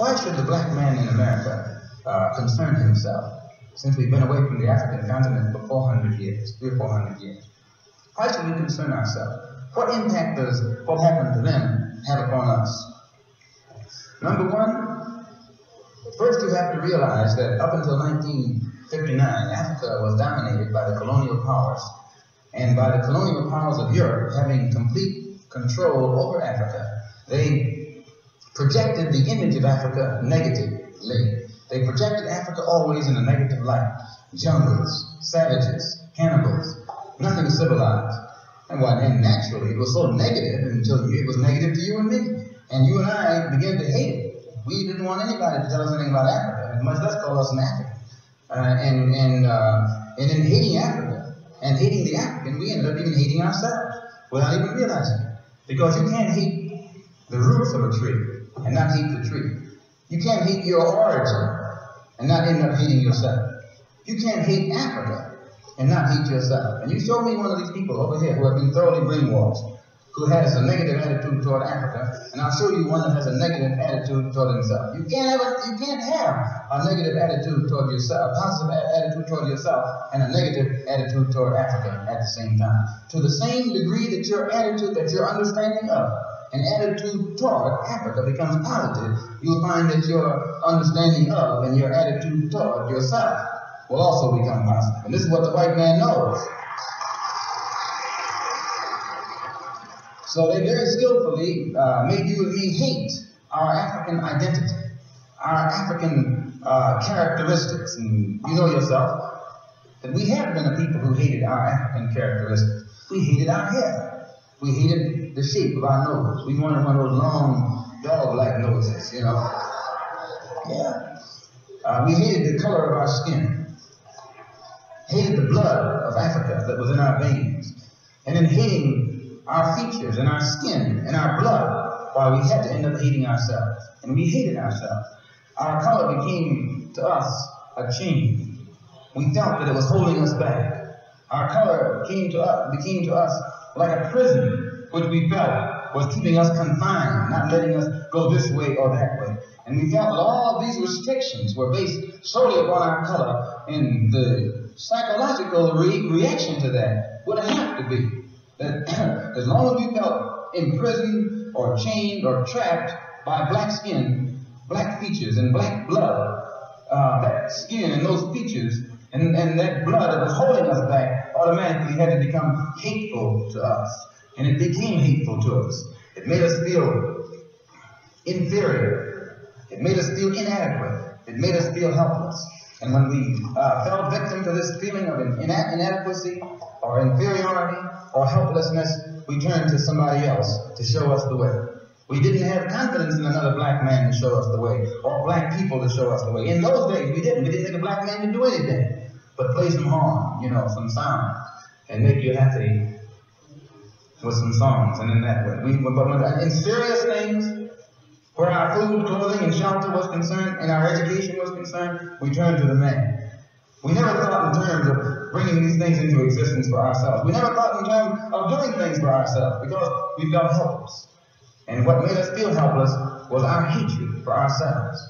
Why should the black man in America concern himself, since we've been away from the African continent for 400 years, 300 or 400 years? Why should we concern ourselves? What impact does what happened to them have upon us? Number one, first you have to realize that up until 1959, Africa was dominated by the colonial powers, and by the colonial powers of Europe having complete control over Africa, they projected the image of Africa negatively. They projected Africa always in a negative light. Jungles, savages, cannibals, nothing civilized. And naturally, it was so negative until it was negative to you and me. And you and I began to hate it. We didn't want anybody to tell us anything about Africa, much less call us an African. And in hating Africa and hating the African, we ended up even hating ourselves without even realizing it. Because you can't hate the roots of a tree and not hate the tree. You can't hate your origin and not end up hating yourself. You can't hate Africa and not hate yourself. And you show me one of these people over here who have been thoroughly brainwashed, who has a negative attitude toward Africa, and I'll show you one that has a negative attitude toward himself. You can't have a negative attitude toward yourself, positive attitude toward yourself, and a negative attitude toward Africa at the same time. To the same degree that your attitude, that your understanding of an attitude toward Africa becomes positive, you'll find that your understanding of and your attitude toward yourself will also become positive. And this is what the white man knows. So they very skillfully made you and me hate our African identity, our African characteristics. And you know yourself that we have been a people who hated our African characteristics. We hated our hair. We hated the shape of our nose. We wanted one of those long dog-like noses, you know. Yeah. We hated the color of our skin. Hated the blood of Africa that was in our veins. And in hating our features and our skin and our blood, why we had to end up hating ourselves. And we hated ourselves. Our color became to us a chain. We felt that it was holding us back. Our color became to us like a prison, which we felt was keeping us confined, not letting us go this way or that way. And we felt that all of these restrictions were based solely upon our color, and the psychological reaction to that would have to be that as long as we felt imprisoned or chained or trapped by black skin, black features, and black blood, that skin and those features and that blood that was holding us back automatically had to become hateful to us. And it became hateful to us. It made us feel inferior. It made us feel inadequate. It made us feel helpless. And when we fell victim to this feeling of inadequacy or inferiority or helplessness, we turned to somebody else to show us the way. We didn't have confidence in another black man to show us the way, or black people to show us the way. In those days, we didn't. We didn't think a black man could do anything but play some horn, you know, some sound, and make you happy with some songs. And in that way, but in serious things, where our food, clothing, and shelter was concerned, and our education was concerned, we turned to the man. We never thought in terms of bringing these things into existence for ourselves. We never thought in terms of doing things for ourselves because we felt helpless. And what made us feel helpless was our hatred for ourselves.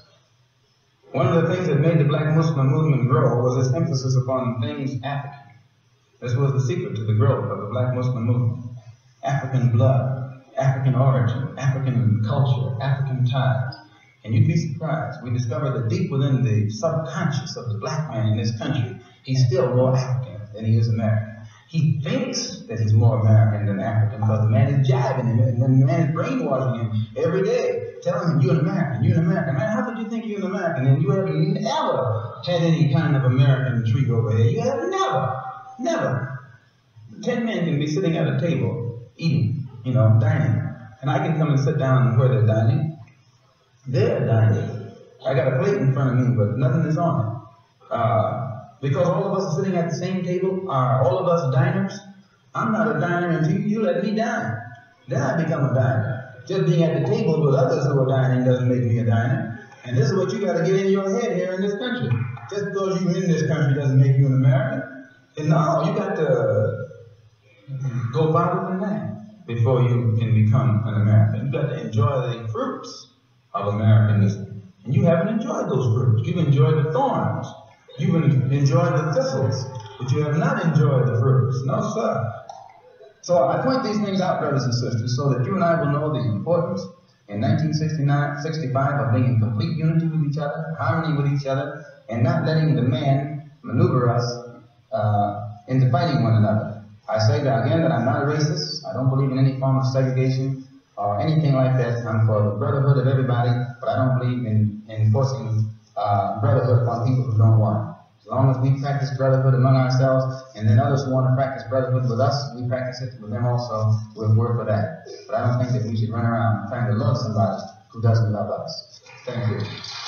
One of the things that made the black Muslim movement grow was its emphasis upon things African. This was the secret to the growth of the black Muslim movement. African blood, African origin, African culture, African ties. And you'd be surprised. We discovered that deep within the subconscious of the black man in this country, he's still more African than he is American. He thinks that he's more American than African because the man is jiving him and the man is brainwashing him every day, telling him, you're an American, you're an American. Man, how could you think you're an American? And you haven't ever had any kind of American treat over here. You have never. 10 men can be sitting at a table, eating, you know, dining. And I can come and sit down where they're dining. They're dining. I got a plate in front of me, but nothing is on it. Because all of us are sitting at the same table, are all of us diners? I'm not a diner until you let me dine. Then I become a diner. Just being at the table with others who are dining doesn't make me a diner. And this is what you got to get in your head here in this country. Just because you're in this country doesn't make you an American. And no, you got to go farther than that before you can become an American. You got to enjoy the fruits of Americanism. And haven't enjoyed those fruits. You've enjoyed the thorns. You've enjoyed the thistles, but you have not enjoyed the fruits. No, sir. So I point these things out, brothers and sisters, so that you and I will know the importance in 1965 of being in complete unity with each other, harmony with each other, and not letting the man maneuver us into fighting one another. I say that again that I'm not a racist. I don't believe in any form of segregation or anything like that. I'm for the brotherhood of everybody, but I don't believe in enforcing brotherhood upon people who don't want it. As long as we practice brotherhood among ourselves, and then others who want to practice brotherhood with us, we practice it with them also. We'll work for that. But I don't think that we should run around trying to love somebody who doesn't love us. Thank you.